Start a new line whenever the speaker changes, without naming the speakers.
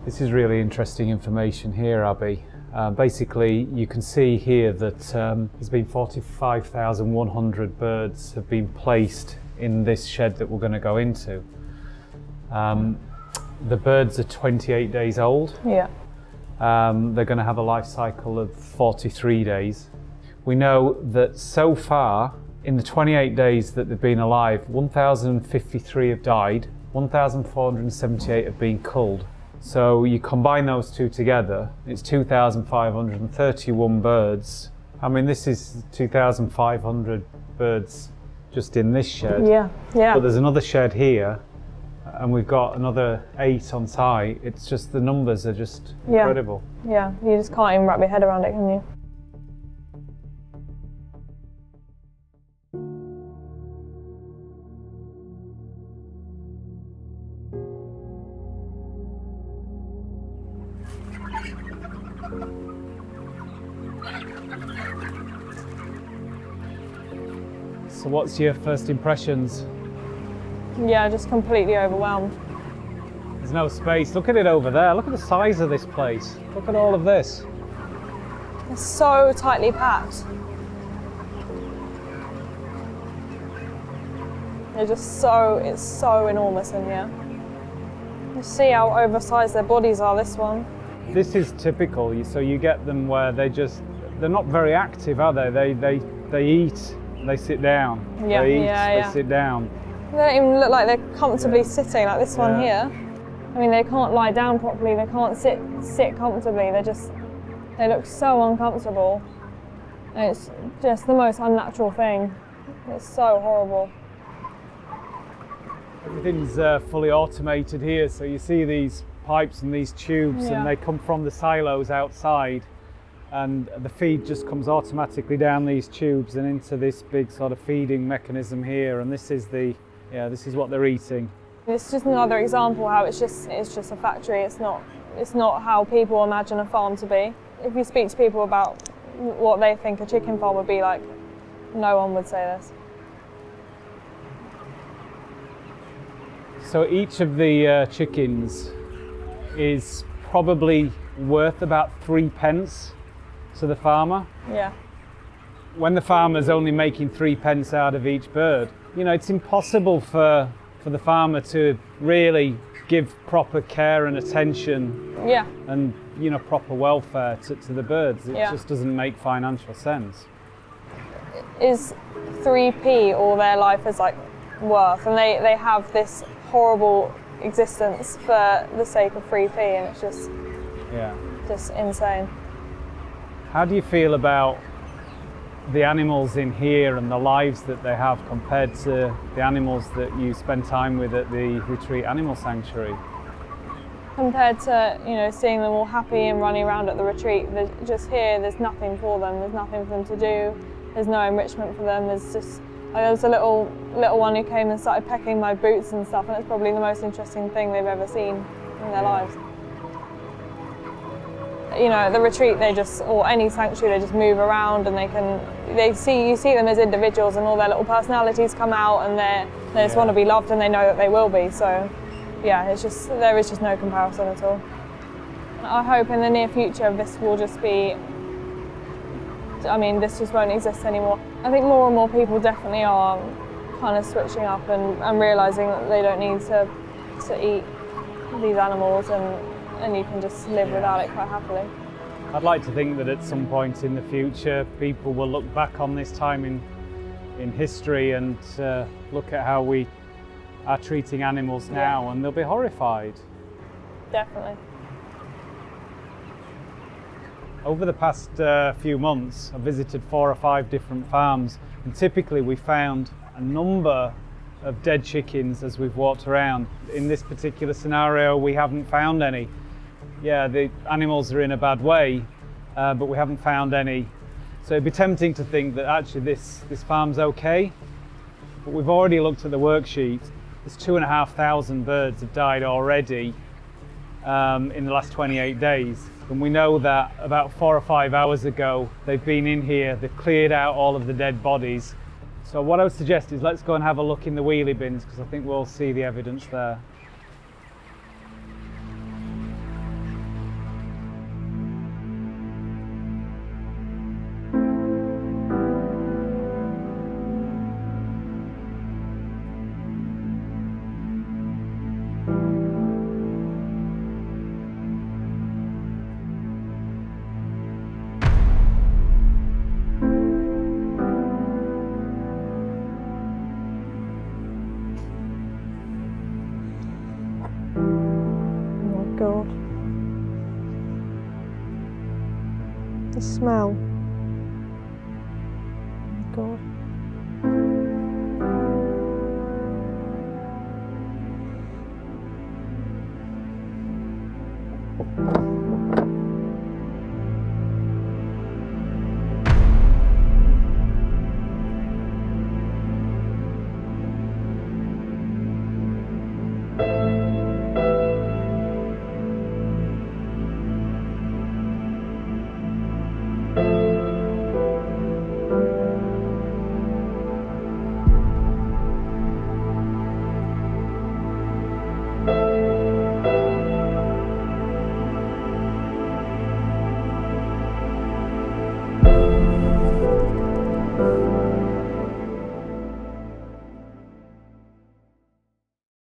This is really interesting information here, Abbie. Basically, you can see here that there's been 45,100 birds have been placed in this shed that we're going to go into. The birds are 28 days old.
Yeah.
They're going to have a life cycle of 43 days. We know that so far, in the 28 days that they've been alive, 1,053 have died, 1,478 have been culled. So you combine those two together, it's 2,531 birds. I mean, this is 2,500 birds just in this shed.
Yeah, yeah.
But there's another shed here, and we've got another 8 on site. It's just, the numbers are just incredible.
Yeah, you just can't even wrap your head around it, can you?
So what's your first impressions?
Yeah, just completely overwhelmed.
There's no space. Look at it over there. Look at the size of this place. Look at all of this.
It's so tightly packed. It's so enormous in here. You see how oversized their bodies are, this one.
This is typical. So you get them where they're not very active, are they? They eat, they sit down.
Yeah,
they eat,
yeah.
they sit down.
They don't even look like they're comfortably sitting, like this one here. I mean, they can't lie down properly, they can't sit comfortably, they look so uncomfortable. And it's just the most unnatural thing. It's so horrible.
Everything's fully automated here, so you see these pipes and these tubes, and they come from the silos outside, and the feed just comes automatically down these tubes and into this big sort of feeding mechanism here, and this is what they're eating.
It's just another example how it's just a factory. It's not how people imagine a farm to be. If you speak to people about what they think a chicken farm would be like, no one would say this.
So each of the chickens is probably worth about 3 pence to the farmer.
Yeah.
When the farmer's only making 3 pence out of each bird, it's impossible for the farmer to really give proper care and attention and proper welfare to the birds. It just doesn't make financial sense.
Is 3p all their life is worth, and they have this horrible existence for the sake of 3p, and it's just insane.
How do you feel about the animals in here and the lives that they have compared to the animals that you spend time with at the retreat animal sanctuary?
Compared to seeing them all happy and running around at the retreat, just here there's nothing for them. There's nothing for them to do. There's no enrichment for them. There was a little one who came and started pecking my boots and stuff, and it's probably the most interesting thing they've ever seen in their lives. At the retreat, or any sanctuary, they just move around, and you see them as individuals, and all their little personalities come out, and they just want to be loved, and they know that they will be. So, there is just no comparison at all. I hope in the near future this will just be. This just won't exist anymore. I think more and more people definitely are kind of switching up and realising that they don't need to eat these animals, and you can just live without it quite happily.
I'd like to think that at some point in the future people will look back on this time in history and look at how we are treating animals now, and they'll be horrified.
Definitely.
Over the past few months, I've visited 4 or 5 different farms, and typically we found a number of dead chickens as we've walked around. In this particular scenario, we haven't found any. Yeah, the animals are in a bad way, but we haven't found any. So it'd be tempting to think that actually this farm's okay, but we've already looked at the worksheet. There's 2,500 birds have died already in the last 28 days. And we know that about 4 or 5 hours ago, they've been in here, they've cleared out all of the dead bodies. So what I would suggest is let's go and have a look in the wheelie bins, because I think we'll see the evidence there.
smell. God.